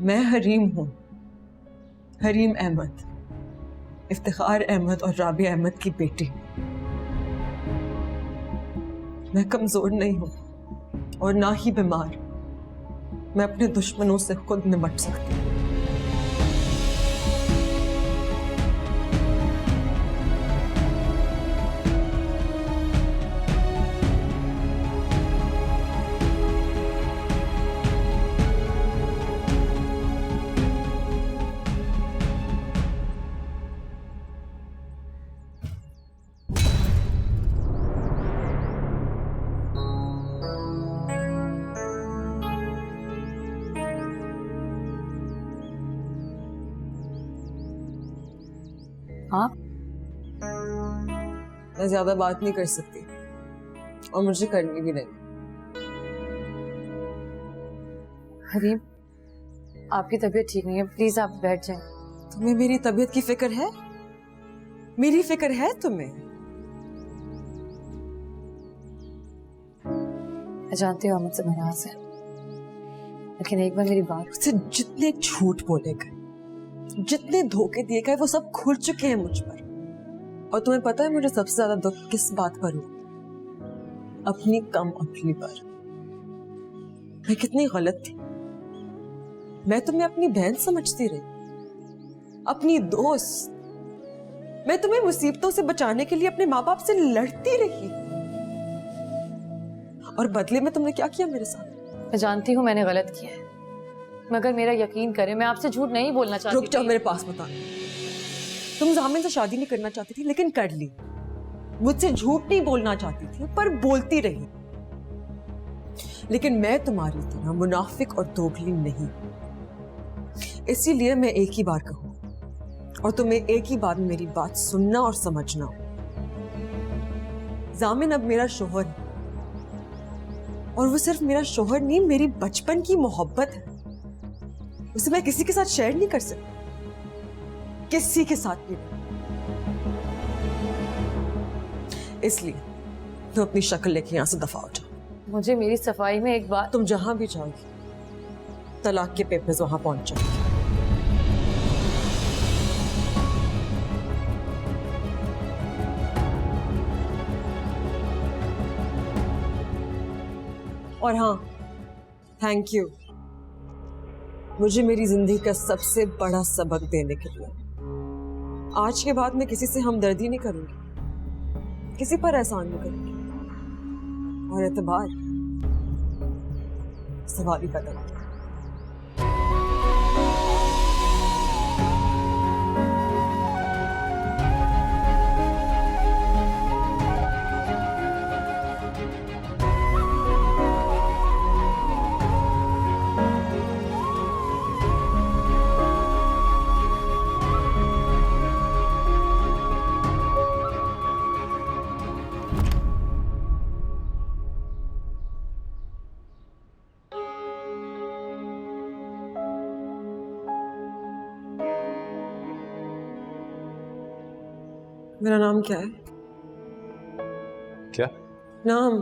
मैं हरीम हूँ, हरीम अहमद, इफ्तिखार अहमद और राबिया अहमद की बेटी। मैं कमजोर नहीं हूँ और ना ही बीमार। मैं अपने दुश्मनों से खुद निपट सकती हूँ। आप? मैं ज्यादा बात नहीं कर सकती और मुझे करनी भी नहीं। हरीम, आपकी तबीयत ठीक नहीं है, प्लीज आप बैठ जाएं। तुम्हें मेरी तबीयत की फिक्र है? मेरी फिक्र है तुम्हें? मैं जानती हूँ आप मुझसे नाराज है, लेकिन एक बार मेरी बात। उससे जितने झूठ बोले गए, जितने धोखे दिए गए, वो सब खुल चुके हैं मुझ पर। और तुम्हें पता है मुझे सबसे ज्यादा दुख किस बात पर हुआ? अपनी कम अक्ली पर। मैं कितनी गलत थी। मैं तुम्हें अपनी बहन समझती रही, अपनी दोस्त। मैं तुम्हें मुसीबतों से बचाने के लिए अपने माँ बाप से लड़ती रही, और बदले में तुमने क्या किया मेरे साथ? मैं जानती हूँ मैंने गलत किया है, मगर मेरा यकीन करें, मैं आपसे झूठ नहीं बोलना चाहती। रुक जाओ, मेरे पास मत आना। तुम जामिन से शादी नहीं करना चाहती थी, लेकिन कर ली। मुझसे झूठ नहीं बोलना चाहती थी, पर बोलती रही। लेकिन मैं तुम्हारी तरह मुनाफिक और दोगली नहीं। इसीलिए मैं एक ही बार कहूं, और तुम्हें एक ही बार में मेरी बात सुनना और समझना। जामिन अब मेरा शोहर है, और वो सिर्फ मेरा शोहर नहीं, मेरी बचपन की मोहब्बत है। उसे मैं किसी के साथ शेयर नहीं कर सकती, किसी के साथ भी नहीं। इसलिए तुम अपनी शक्ल लेके यहां से दफा हो जाओ। मुझे मेरी सफाई में एक बात। तुम जहां भी जाओगी, तलाक के पेपर्स वहां पहुंच जाएंगे। और हाँ, थैंक यू मुझे मेरी जिंदगी का सबसे बड़ा सबक देने के लिए। आज के बाद मैं किसी से हमदर्दी नहीं करूंगी, किसी पर एहसान नहीं करूंगी, और एतबार सवाल ही पैदा होगा। मेरा नाम क्या है? क्या नाम?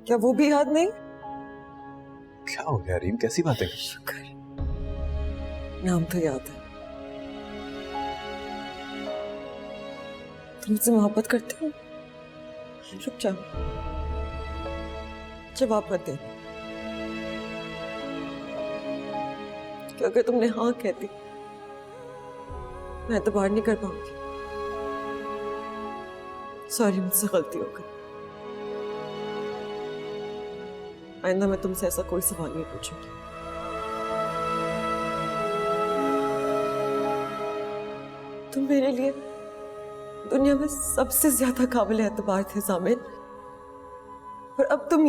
क्या वो भी याद नहीं? क्या हो गया रीम, कैसी बातें? शुक्र, नाम तो याद है। तुम मुझसे मोहब्बत करते हो? रुक जाओ, जवाब मत देना। कि अगर तुमने हाँ कह दी, मैं तो बाहर नहीं कर पाऊंगी। सॉरी, मुझसे गलती हो गई। आइंदा मैं तुमसे ऐसा कोई सवाल नहीं पूछूंगी। तुम मेरे लिए दुनिया में सबसे ज्यादा काबिल एतबार थे जामिन, और अब तुम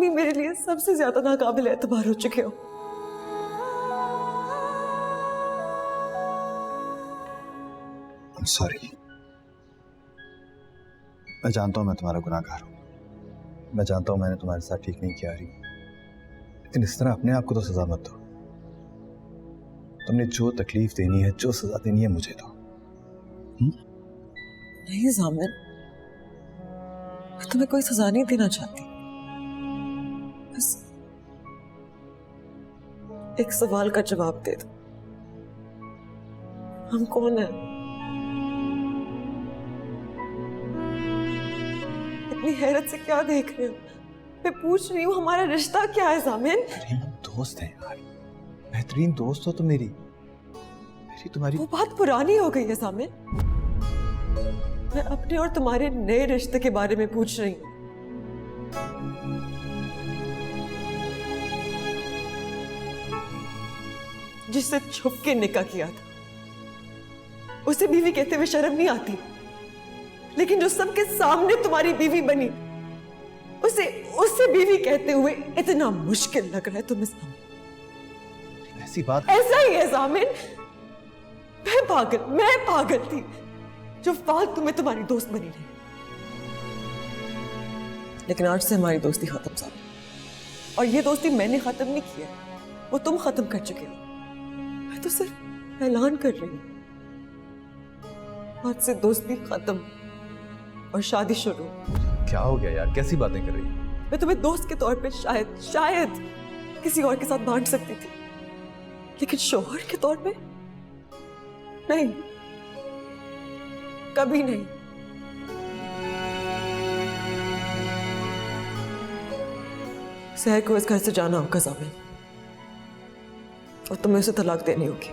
ही मेरे लिए सबसे ज्यादा नाकाबिल एतबार हो चुके हो। सॉरी, मैं जानता हूं मैं तुम्हारा गुनाहगार हूं। मैं जानता हूं मैंने तुम्हारे साथ ठीक नहीं किया रही, लेकिन इस तरह अपने आप को तो सजा मत दो। तुमने जो तकलीफ देनी है, जो सजा देनी है, मुझे दो। नहीं जामिन, मैं तुम्हें कोई सजा नहीं देना चाहती। एक सवाल का जवाब दे दो, हम कौन हैं? इतनी हैरत से क्या देख रहे हो? मैं पूछ रही हूँ हमारा रिश्ता क्या है जामिन? हम दोस्त हैं यार, बेहतरीन दोस्त हो तो मेरी तुम्हारी। वो बात पुरानी हो गई है जामिन। मैं अपने और तुम्हारे नए रिश्ते के बारे में पूछ रही हूँ। जिससे छुप के निकाह किया था, उसे बीवी कहते हुए शर्म नहीं आती, लेकिन जो सबके सामने तुम्हारी बीवी बनी, उसे बीवी कहते हुए इतना मुश्किल लग रहा है तुम्हें जामिन? ऐसी बात ऐसा ही है जामिन। मैं पागल थी जो फालतू में तुम्हारी दोस्त बनी रही, लेकिन आज से हमारी दोस्ती खत्म जामिन। और ये दोस्ती मैंने खत्म नहीं की है, वो तुम खत्म कर चुके हो। मैं तो सिर्फ ऐलान कर रही हूँ, आज से दोस्ती खत्म और शादी शुरू। क्या हो गया यार, कैसी बातें कर रही है? मैं तुम्हें दोस्त के तौर पे शायद किसी और के साथ बांट सकती थी, लेकिन शौहर के तौर पे नहीं, कभी नहीं। सहर को इस घर से जाना होगा जामिन, और तुम्हें उसे तलाक देनी होगी।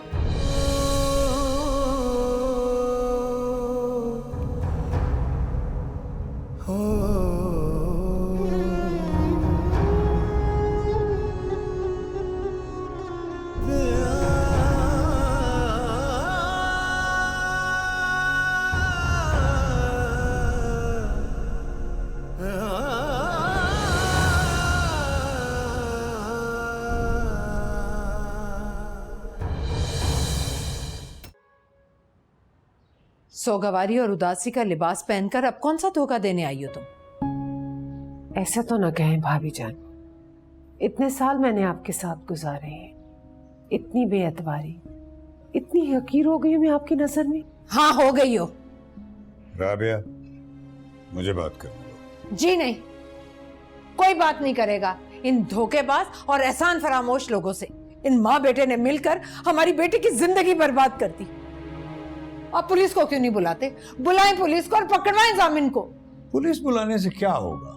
सौगवारी और उदासी का लिबास पहनकर अब कौन सा धोखा देने आई हो तुम? ऐसा तो ना कहें भाभी जान, इतने साल मैंने आपके साथ गुजारे हैं, इतनी बेअतवारी, इतनी हकीर हो गई हूं मैं आपकी नजर में। हाँ, हो गई हो। राबिया, मुझे बात करने दो। जी नहीं, कोई बात नहीं करेगा इन धोखेबाज और एहसान फरामोश लोगों से। इन माँ बेटे ने मिलकर हमारी बेटी की जिंदगी बर्बाद कर दी। आप पुलिस को क्यों नहीं बुलाते? बुलाएं पुलिस को और पकड़वाएं जामिन को। पुलिस बुलाने से क्या होगा?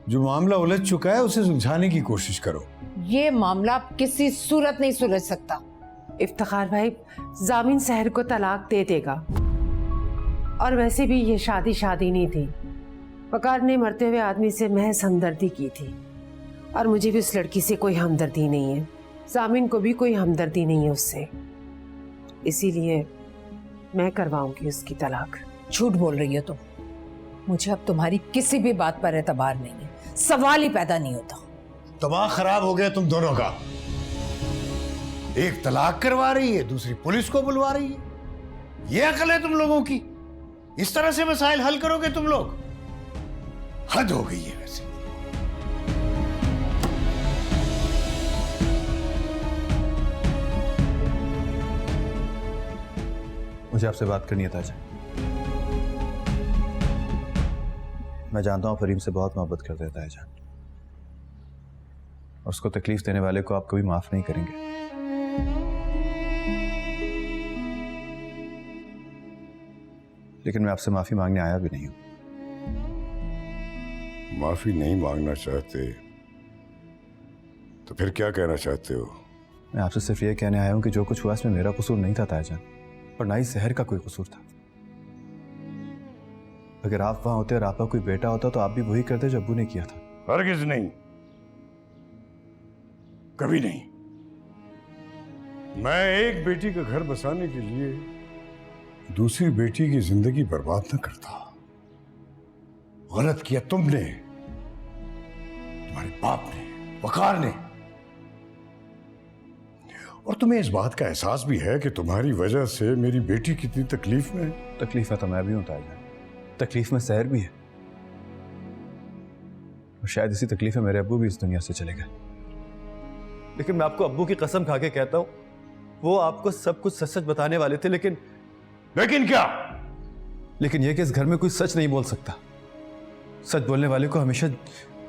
जो मामला उलझ चुका है उसे सुलझाने की कोशिश करो। ये मामला किसी सूरत नहीं सुलझ सकता। इफ्तिखार भाई, जामिन सहर को तलाक दे देगा, और वैसे भी ये शादी नहीं थी। वकार ने मरते हुए आदमी से महज हमदर्दी की थी, और मुझे भी उस लड़की से कोई हमदर्दी नहीं है, जामिन को भी कोई हमदर्दी नहीं है उससे, इसीलिए मैं करवाऊंगी उसकी तलाक। झूठ बोल रही हो तुम। मुझे अब तुम्हारी किसी भी बात पर एतबार नहीं है, सवाल ही पैदा नहीं होता। दिमाग खराब हो गया तुम दोनों का। एक तलाक करवा रही है, दूसरी पुलिस को बुलवा रही है। ये अकल है तुम लोगों की? इस तरह से मसाइल हल करोगे तुम लोग? हद हो गई है वैसे। मुझे आपसे बात करनी है ताजा। मैं जानता हूं फरीम से बहुत मोहब्बत करते हैं ताजा, और उसको तकलीफ देने वाले को आप कभी माफ नहीं करेंगे। लेकिन मैं आपसे माफी मांगने आया भी नहीं हूं। माफी नहीं मांगना चाहते तो फिर क्या कहना चाहते हो? मैं आपसे सिर्फ ये कहने आया हूं कि जो कुछ हुआ इसमें मेरा कसूर नहीं था ताजा, और ना ही सहर का कोई कसूर था। अगर आप वहां होते और आपका कोई बेटा होता तो आप भी वही करते जो अब्बू ने किया था। हरगिज़ नहीं, कभी नहीं। मैं एक बेटी का घर बसाने के लिए दूसरी बेटी की जिंदगी बर्बाद न करता। गलत किया तुमने, तुम्हारे बाप ने, वकार ने। और तुम्हें इस बात का एहसास भी है कि तुम्हारी वजह से मेरी बेटी कितनी तकलीफ में है। तकलीफ में तो मैं भी हूं ताजा, तकलीफ में सहर भी है, और शायद इसी तकलीफ में मेरे अब्बू भी इस दुनिया से चले गए। लेकिन मैं आपको अब्बू की कसम खा के कहता हूं, वो आपको सब कुछ सच सच बताने वाले थे, लेकिन क्या? लेकिन यह कि इस घर में कोई सच नहीं बोल सकता। सच बोलने वाले को हमेशा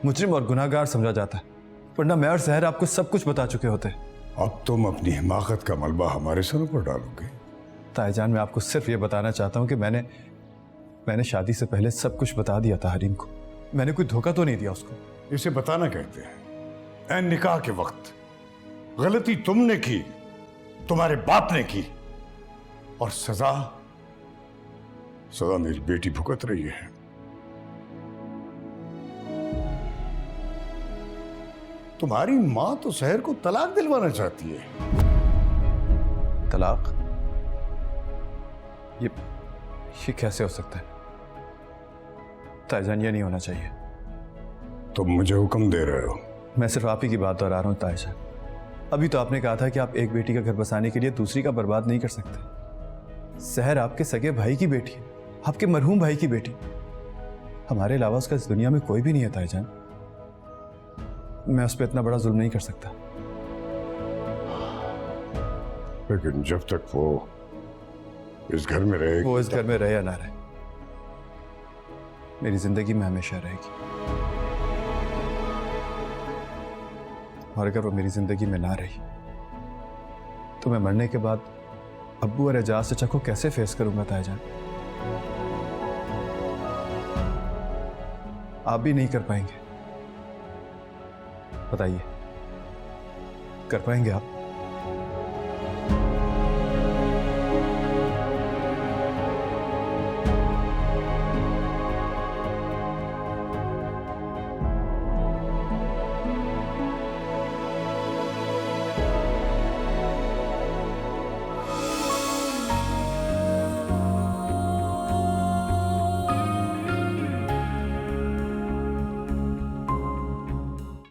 मुजरिम और गुनाहगार समझा जाता है। वरना मैं और सहर आपको सब कुछ बता चुके होते। अब तुम अपनी हिमाकत का मलबा हमारे सरों पर डालोगे? ताईजान, मैं आपको सिर्फ ये बताना चाहता हूँ कि मैंने शादी से पहले सब कुछ बता दिया था हरीम को। मैंने कोई धोखा तो नहीं दिया उसको। इसे बताना कहते हैं। ऐन निकाह के वक्त गलती तुमने की, तुम्हारे बाप ने की, और सजा मेरी बेटी भुगत रही है। तुम्हारी मां तो सहर को तलाक दिलवाना चाहती है। तलाक? ये कैसे हो सकता है? ताईजान, ये नहीं होना चाहिए। तुम मुझे हुक्म दे रहे हो? मैं सिर्फ आप ही की बात दोहरा रहा हूं ताईजान। अभी तो आपने कहा था कि आप एक बेटी का घर बसाने के लिए दूसरी का बर्बाद नहीं कर सकते। सहर आपके सगे भाई की बेटी है, आपके मरहूम भाई की बेटी। हमारे अलावा उसका इस दुनिया में कोई भी नहीं है ताईजान। मैं उस पर इतना बड़ा जुल्म नहीं कर सकता। लेकिन जब तक वो इस घर में रहे, वो इस घर में रहे या ना रहे, मेरी जिंदगी में हमेशा रहेगी। और अगर वो मेरी जिंदगी में ना रही तो मैं मरने के बाद अब्बू और एजाज चचा को कैसे फेस करूंगा ताईजान? आप भी नहीं कर पाएंगे। बताइए, कर पाएंगे आप?